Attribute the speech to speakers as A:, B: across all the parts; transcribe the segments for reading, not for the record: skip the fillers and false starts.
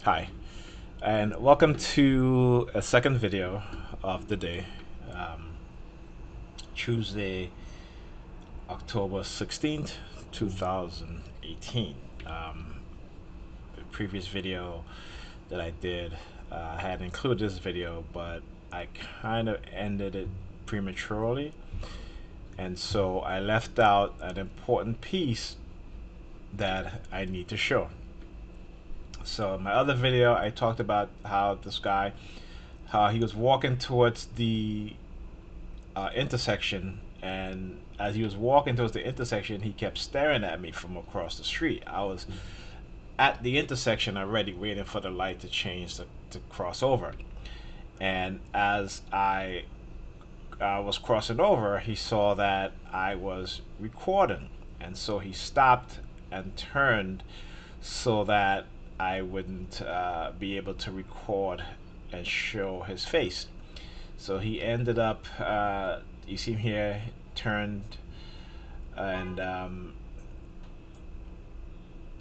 A: Hi, and welcome to a second video of the day, um, Tuesday, October 16th, 2018. The previous video that I did, I had included this video, but I kind of ended it prematurely, and so I left out an important piece that I need to show. So, in my other video, I talked about how this guy, how he was walking towards the intersection, and as he was walking towards the intersection, he kept staring at me from across the street. I was at the intersection already, waiting for the light to change to cross over. And as I was crossing over, he saw that I was recording, and so he stopped and turned so that I wouldn't be able to record and show his face. So he ended up, you see him here, turned, and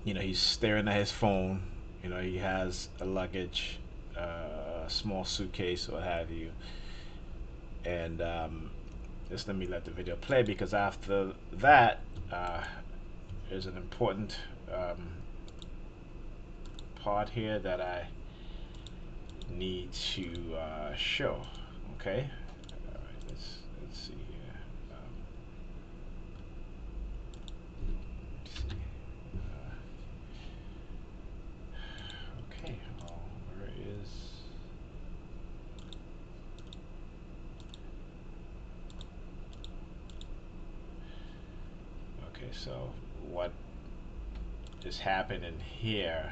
A: he's staring at his phone. He has a luggage, a small suitcase, what have you. And just let me let the video play, because after that, uh, there's an important part here that I need to show. Okay. All right. Let's see here. Let's see. Okay. Oh, where is? Okay. So what is happening here?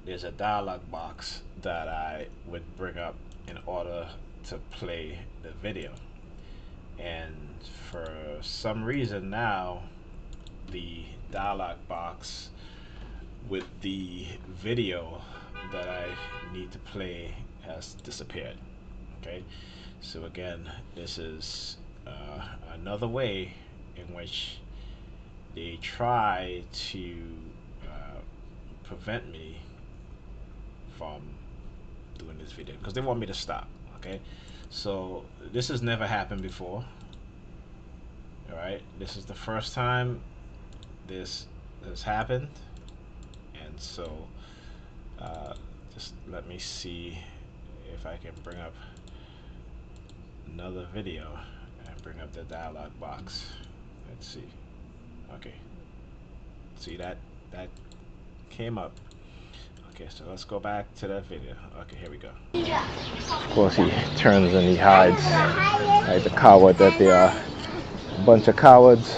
A: There's a dialog box that I would bring up in order to play the video, and for some reason now the dialog box with the video that I need to play has disappeared. Okay, so again, this is another way in which they try to prevent me from doing this video, because they want me to stop. Okay, so this has never happened before. All right, this is the first time this has happened, and so uh, just let me see if I can bring up another video and bring up the dialog box. Let's see. Okay, see that came up. Okay, so let's go back to that video. Okay, here we go. Of course, he turns and he hides like the coward that they are. A bunch of cowards.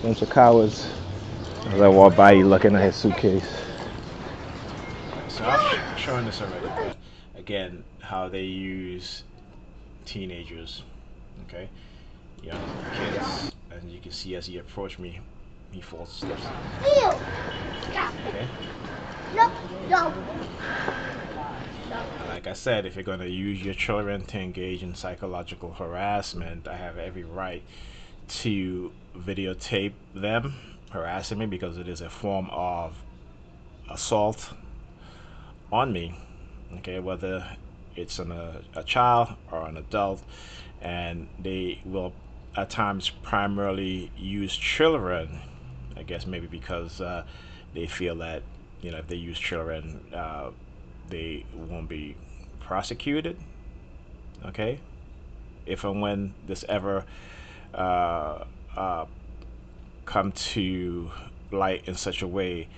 A: Bunch of cowards. As I walk by, he looking at his suitcase. So I've shown this already, but again, how they use teenagers, okay, young kids, and you can see as he approached me, he falls steps. Okay. And like I said, if you're going to use your children to engage in psychological harassment, I have every right to videotape them harassing me, because it is a form of assault on me. Okay, whether it's a child or an adult, and they will at times primarily use children. I guess maybe because they feel that if they use children, they won't be prosecuted. Okay, if and when this ever uh, uh, come to light in such a way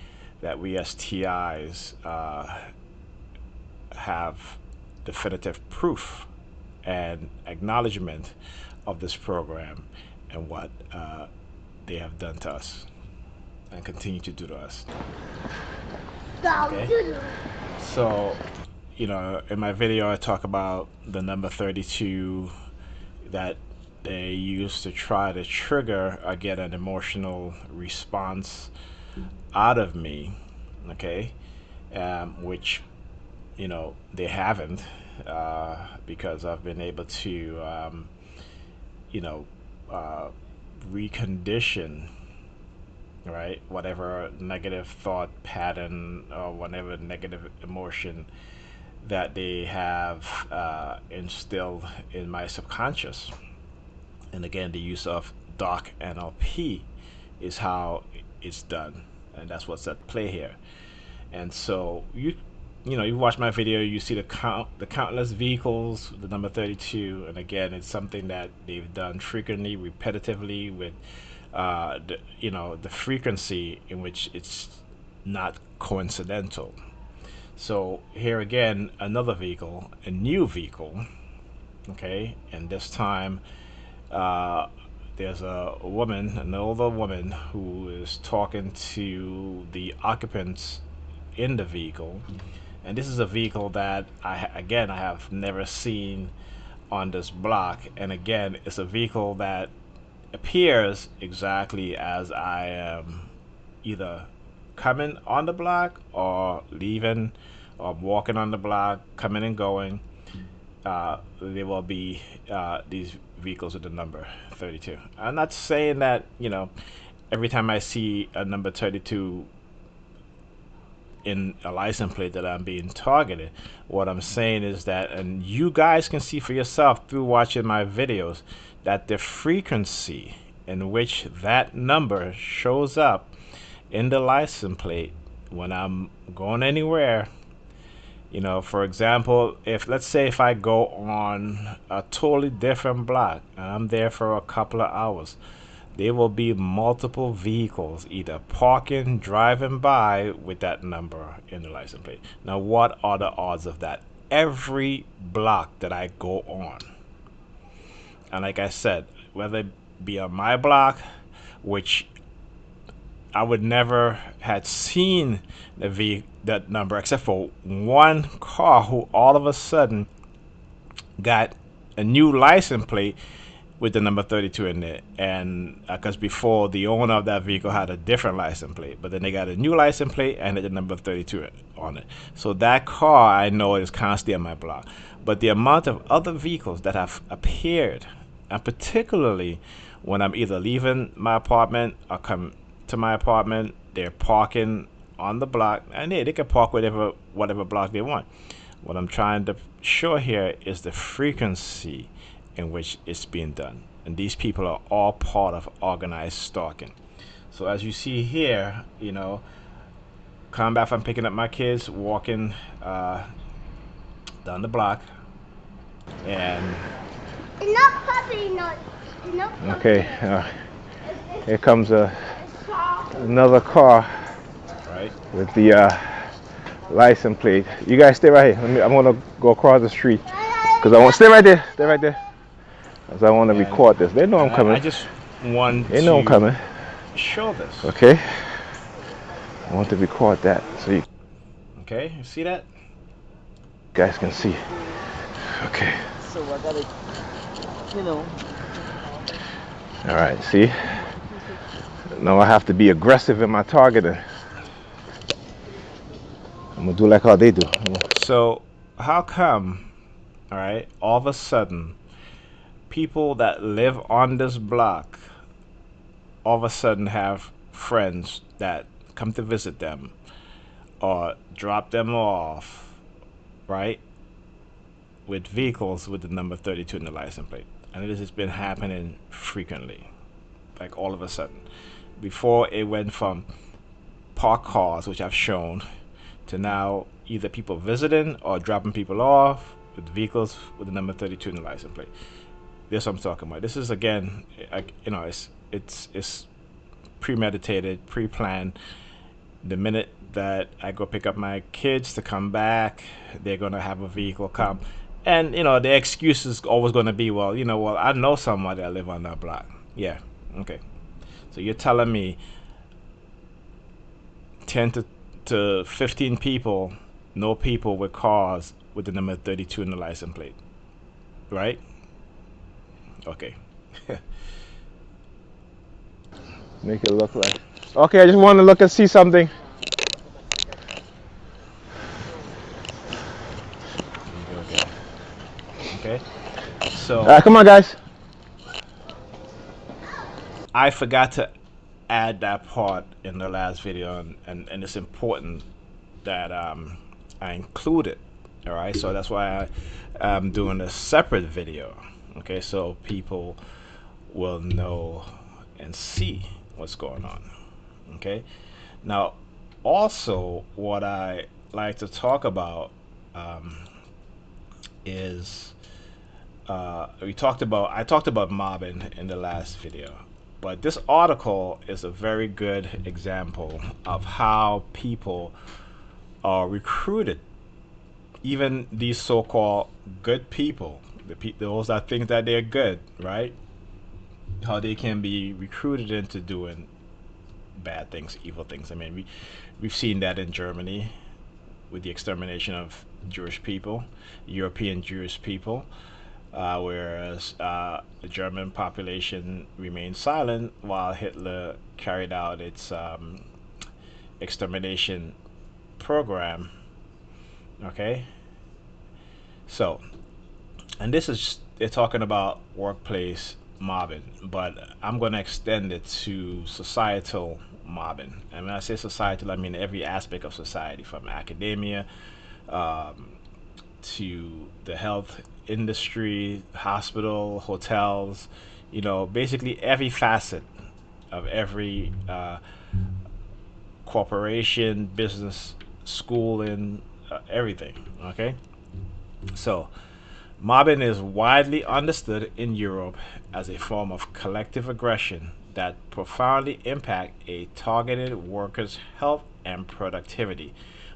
A: that we as TIs have definitive proof and acknowledgement of this program and what they have done to us and continue to do to us. Okay? So, in my video, I talk about the number 32 that they use to try to trigger or get an emotional response out of me. Okay? Which they haven't, because I've been able to you know uh, recondition right? Whatever negative thought pattern or whatever negative emotion that they have instilled in my subconscious. And again, the use of dark NLP is how it's done, and that's what's at play here. And so you watch my video, you see the countless vehicles, the number 32, and again, it's something that they've done frequently, repetitively, with the frequency in which it's not coincidental. So here again, another vehicle, a new vehicle, okay, and this time uh, there's a woman, an older woman, who is talking to the occupants in the vehicle. And this is a vehicle that I have never seen on this block. And again, it's a vehicle that appears exactly as I am either coming on the block or leaving or walking on the block, coming and going. There will be these vehicles with the number 32. I'm not saying that, every time I see a number 32 in a license plate that I'm being targeted. What I'm saying is that, and you guys can see for yourself through watching my videos, that the frequency in which that number shows up in the license plate when I'm going anywhere. For example, if let's say if I go on a totally different block and I'm there for a couple of hours, there will be multiple vehicles either parking, driving by with that number in the license plate. Now, what are the odds of that? Every block that I go on, and like I said, whether it be on my block, which I would never had seen that number except for one car who all of a sudden got a new license plate with the number 32 in it. And because before the owner of that vehicle had a different license plate, but then they got a new license plate and the number 32 on it. So that car I know is constantly on my block. But the amount of other vehicles that have appeared, and particularly when I'm either leaving my apartment or come to my apartment, they're parking on the block, and they can park whatever block they want. What I'm trying to show here is the frequency in which it's being done. And these people are all part of organized stalking. So as you see here, come back from picking up my kids, walking down the block, and
B: Enough puppy nuts. Enough puppy
A: okay,
B: nuts.
A: here comes
B: Soft.
A: another car, right, with the license plate. You guys stay right here. I'm gonna go across the street because I want stay right there. Stay right there. As I want to record this. They know I'm coming. I just want
C: They know I'm coming.
A: show this.
C: Okay. I want to record that so you
A: Okay, you see that?
C: guys can see. Okay.
D: So I gotta, you know.
C: All right. See. Now I have to be aggressive in my targeting. I'm gonna do like how they do.
A: So how come, all right, all of a sudden, people that live on this block all of a sudden have friends that come to visit them or drop them off, right, with vehicles with the number 32 in the license plate. And it has been happening frequently, like all of a sudden. Before it went from parked cars, which I've shown, to now either people visiting or dropping people off with vehicles with the number 32 in the license plate. This what I'm talking about. This is again, it's premeditated, pre-planned. The minute that I go pick up my kids to come back, they're gonna have a vehicle come, and the excuse is always gonna be, well, I know somebody that live on that block. Yeah, okay. So you're telling me 10 to 15 people, no people with cars with the number 32 in the license plate, right? Okay.
C: Make it look like. Okay, I just want to look and see something.
A: Okay. So
C: All right, come on, guys.
A: I forgot to add that part in the last video, and it's important that I include it. All right, so that's why I'm doing a separate video. Okay, so people will know and see what's going on. Okay, now also what I like to talk about um, is I talked about mobbing in the last video, but this article is a very good example of how people are recruited. Even these so-called good people, those that think that they're good, right? How they can be recruited into doing bad things, evil things. I mean, we've seen that in Germany with the extermination of Jewish people, European Jewish people, whereas the German population remained silent while Hitler carried out its extermination program. Okay, so, and this is they're talking about workplace mobbing, but I'm going to extend it to societal mobbing. And when I say societal, I mean every aspect of society, from academia um, to the health industry, hospital, hotels, basically every facet of every corporation, business, schooling, everything. Okay, so mobbing is widely understood in Europe as a form of collective aggression that profoundly impact a targeted worker's health and productivity,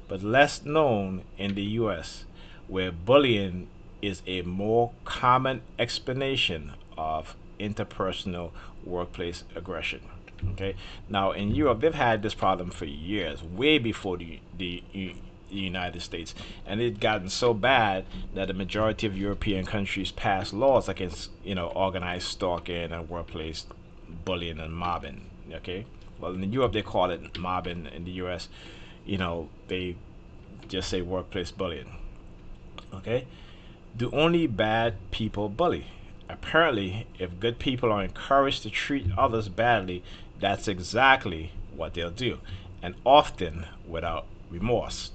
A: but less known in the US, where bullying is a more common explanation of interpersonal workplace aggression. Okay, now in Europe they've had this problem for years, way before the United States, and it gotten so bad that the majority of European countries passed laws against organized stalking and workplace bullying and mobbing. Okay, well in Europe they call it mobbing. In the U.S., they just say workplace bullying. Okay, do only bad people bully? Apparently, if good people are encouraged to treat others badly, that's exactly what they'll do, and often without remorse.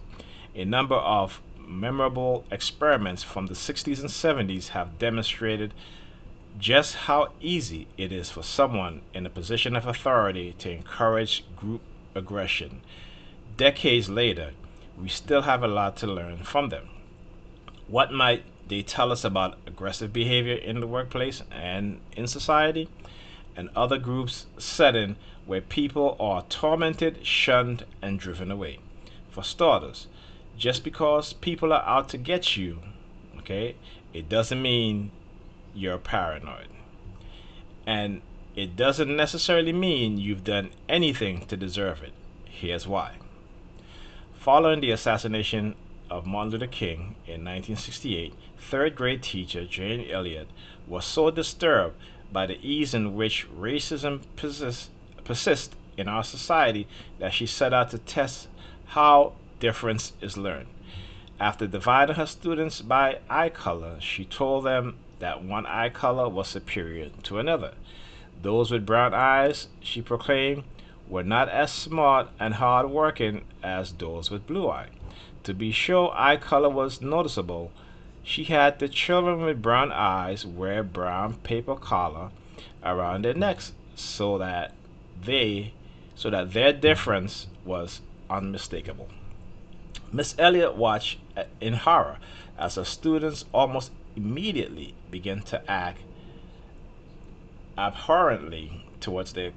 A: A number of memorable experiments from the 60s and 70s have demonstrated just how easy it is for someone in a position of authority to encourage group aggression. Decades later, we still have a lot to learn from them. What might they tell us about aggressive behavior in the workplace and in society and other groups setting where people are tormented, shunned, and driven away? For starters, just because people are out to get you, okay, it doesn't mean you're paranoid. And it doesn't necessarily mean you've done anything to deserve it. Here's why. Following the assassination of Martin Luther King in 1968, third grade teacher Jane Elliott was so disturbed by the ease in which racism persists in our society that she set out to test how difference is learned. After dividing her students by eye color, she told them that one eye color was superior to another. Those with brown eyes, she proclaimed, were not as smart and hard working as those with blue eyes. To be sure eye color was noticeable, she had the children with brown eyes wear brown paper collar around their necks they so that their difference was unmistakable. Miss Elliott watched in horror as her students almost immediately began to act abhorrently towards their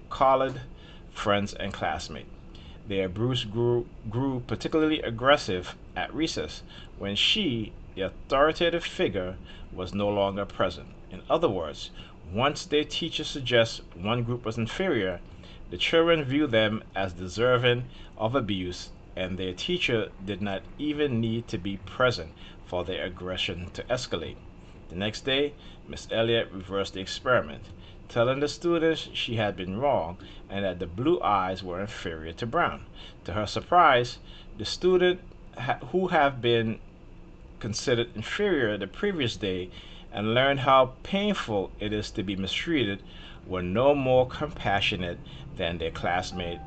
A: collared friends and classmates. Their Bruce grew particularly aggressive at recess when she, the authoritative figure, was no longer present. In other words, once their teacher suggests one group was inferior, the children view them as deserving of abuse, and their teacher did not even need to be present for their aggression to escalate. The next day, Miss Elliott reversed the experiment, telling the students she had been wrong and that the blue eyes were inferior to brown. To her surprise, the student who had been considered inferior the previous day and learned how painful it is to be mistreated were no more compassionate than their classmate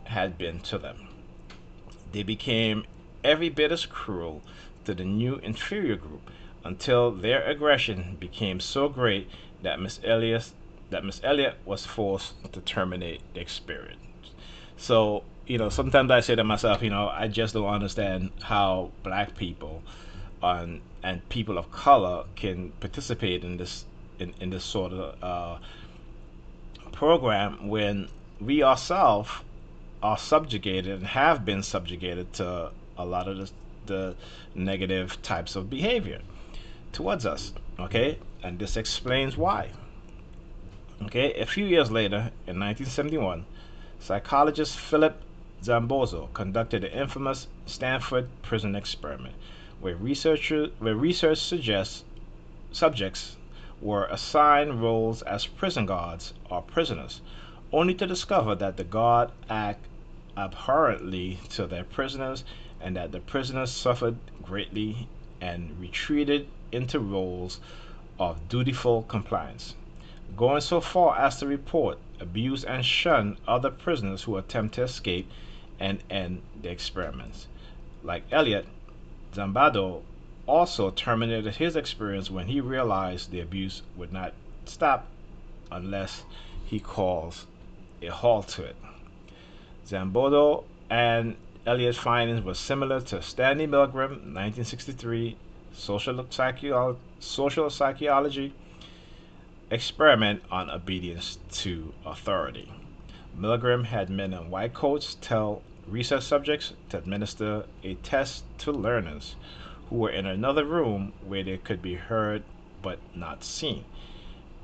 A: had been to them. They became every bit as cruel to the new inferior group until their aggression became so great that Miss Elliot was forced to terminate the experiment. So, sometimes I say to myself, I just don't understand how black people and people of color can participate in this sort of program when we ourselves are subjugated and have been subjugated to a lot of the negative types of behavior towards us. Okay, and this explains why. Okay, a few years later, in 1971, psychologist Philip Zambozo conducted the infamous Stanford prison experiment, where research suggests subjects were assigned roles as prison guards or prisoners, only to discover that the guard act abhorrently to their prisoners and that the prisoners suffered greatly and retreated into roles of dutiful compliance, going so far as to report, abuse, and shun other prisoners who attempt to escape and end the experiments. Like Elliot, Zambado also terminated his experience when he realized the abuse would not stop unless he calls a halt to it. Zambodo and Eliot's findings were similar to Stanley Milgram, 1963, social psychology experiment on obedience to authority. Milgram had men in white coats tell research subjects to administer a test to learners who were in another room where they could be heard but not seen.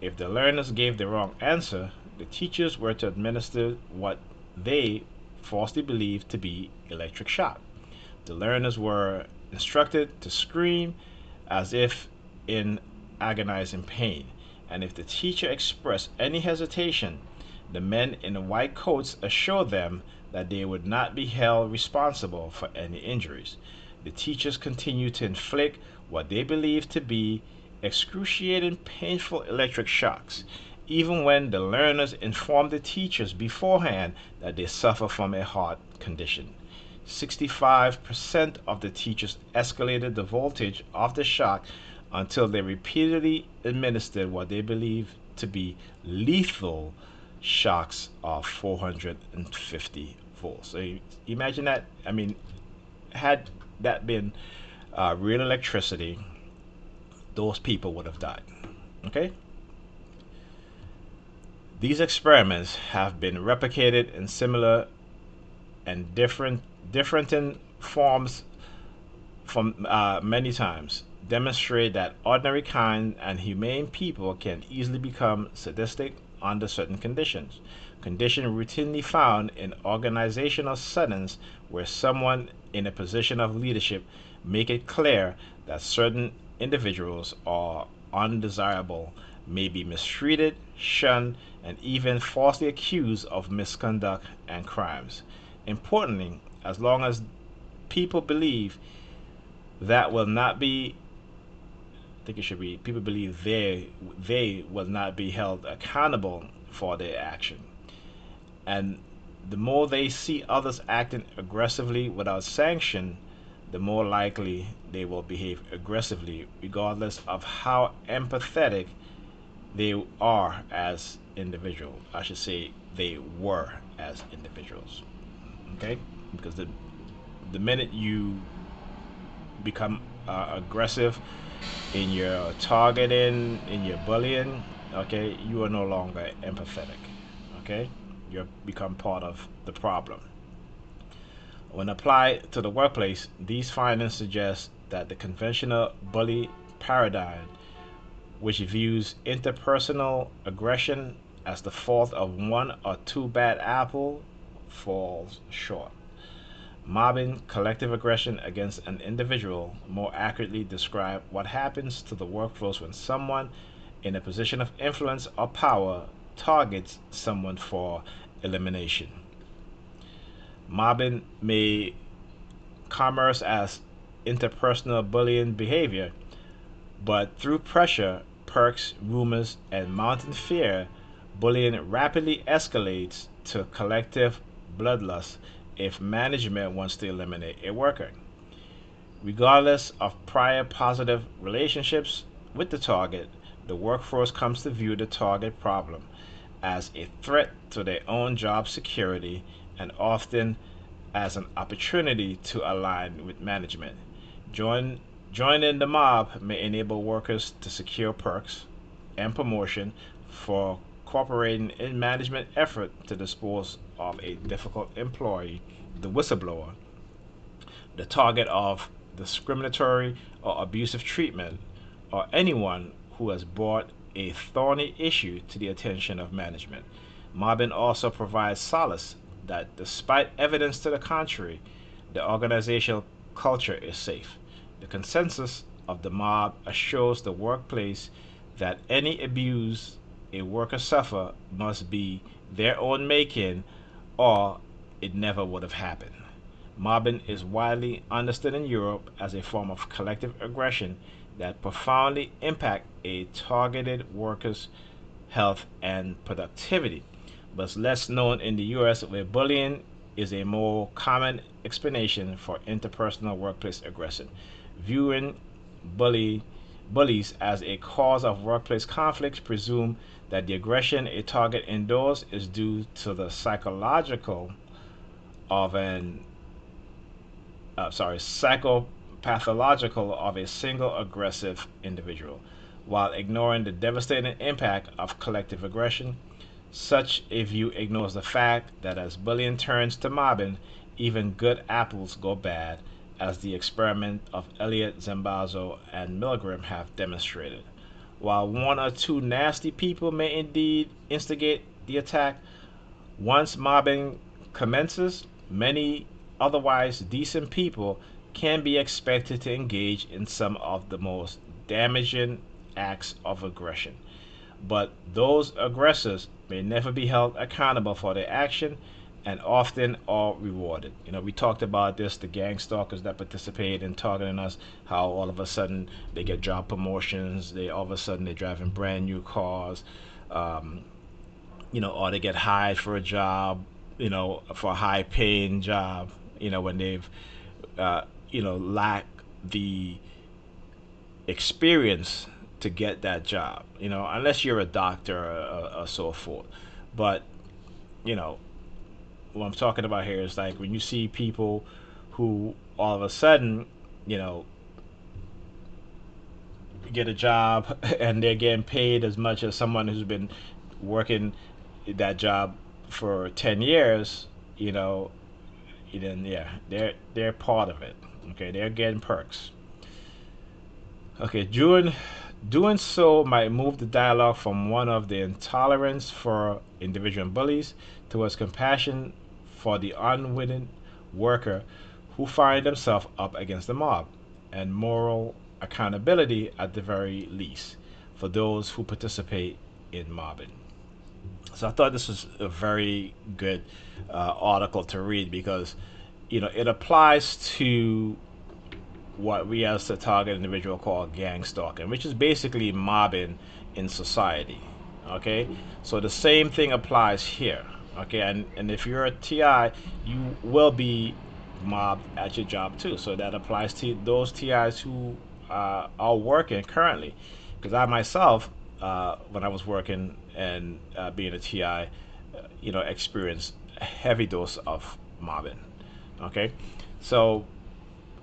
A: If the learners gave the wrong answer, the teachers were to administer what they falsely believed to be electric shock. The learners were instructed to scream as if in agonizing pain, and if the teacher expressed any hesitation, the men in the white coats assured them that they would not be held responsible for any injuries. The teachers continued to inflict what they believed to be excruciating, painful electric shocks, even when the learners informed the teachers beforehand that they suffer from a heart condition. 65% of the teachers escalated the voltage of the shock until they repeatedly administered what they believed to be lethal shocks of 450 volts. So imagine that. I mean, had that been real electricity, those people would have died. Okay? These experiments have been replicated in similar and different in forms from many times, demonstrate that ordinary, kind, and humane people can easily become sadistic under certain conditions. Conditions routinely found in organizational settings where someone in a position of leadership make it clear that certain individuals are undesirable, may be mistreated, shunned, and even falsely accused of misconduct and crimes. Importantly, as long as people believe that will not be I think it should be people believe they will not be held accountable for their action. And the more they see others acting aggressively without sanction, the more likely they will behave aggressively, regardless of how empathetic they are as individuals. I should say they were as individuals. Okay? Because the minute you become aggressive in your targeting, in your bullying, okay, you are no longer empathetic. Okay? You become part of the problem. When applied to the workplace, these findings suggest that the conventional bully paradigm, which views interpersonal aggression as the fault of one or two bad apples, falls short. Mobbing, collective aggression against an individual, more accurately describe what happens to the workforce when someone in a position of influence or power targets someone for elimination. Mobbing may commerce as interpersonal bullying behavior, but through pressure, perks, rumors, and mounting fear, Bullying rapidly escalates to collective bloodlust if management wants to eliminate a worker. Regardless of prior positive relationships with the target, the workforce comes to view the target problem as a threat to their own job security and often as an opportunity to align with management. Join, Joining the mob may enable workers to secure perks and promotion for cooperating in management effort to dispose of a difficult employee, the whistleblower, the target of discriminatory or abusive treatment, or anyone who has brought a thorny issue to the attention of management. Mobbing also provides solace that, despite evidence to the contrary, the organizational culture is safe. The consensus of the mob assures the workplace that any abuse a worker suffer must be their own making or it never would have happened. Mobbing is widely understood in Europe as a form of collective aggression that profoundly impact a targeted worker's health and productivity, but is less known in the US, where bullying is a more common explanation for interpersonal workplace aggression. Viewing bully, bullies as a cause of workplace conflicts presume that the aggression a target endures is due to the psychological of an psychopathological of a single aggressive individual, while ignoring the devastating impact of collective aggression. Such a view ignores the fact that as bullying turns to mobbing, even good apples go bad, as the experiment of Elliott, Zambazzo, and Milgram have demonstrated. While one or two nasty people may indeed instigate the attack, once mobbing commences, many otherwise decent people can be expected to engage in some of the most damaging acts of aggression. But those aggressors may never be held accountable for their action and often are rewarded. We talked about this, the gang stalkers that participate in targeting us, how all of a sudden they get job promotions, they all of a sudden they're driving brand new cars, um, or they get hired for a job, for a high paying job, when they've, lack the experience to get that job, unless you're a doctor or so forth. But, you know, what I'm talking about here is like when you see people who all of a sudden, you know, get a job and they're getting paid as much as someone who's been working that job for 10 years, you know, then yeah, they're part of it. Okay, they're getting perks. Okay, doing so might move the dialogue from one of the intolerance for individual bullies towards compassion for the unwitting worker who find themselves up against the mob, and moral accountability at the very least for those who participate in mobbing. So I thought this was a very good article to read because it applies to what we as the target individual call gang stalking, which is basically mobbing in society. Okay, so the same thing applies here. Okay, and if you're a TI, you will be mobbed at your job too. So that applies to those TIs who are working currently. Because I myself, when I was working and being a TI, experienced a heavy dose of mobbing. Okay, so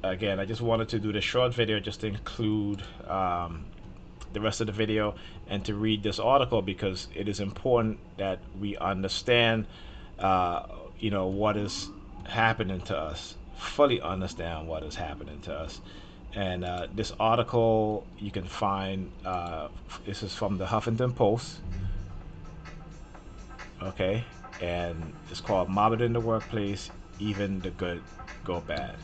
A: again, I just wanted to do the short video just to include the rest of the video and to read this article because it is important that we understand, what is happening to us, fully understand what is happening to us. And this article you can find, this is from the Huffington Post, okay, and it's called Mobbing in the Workplace, Even the Good Go Bad.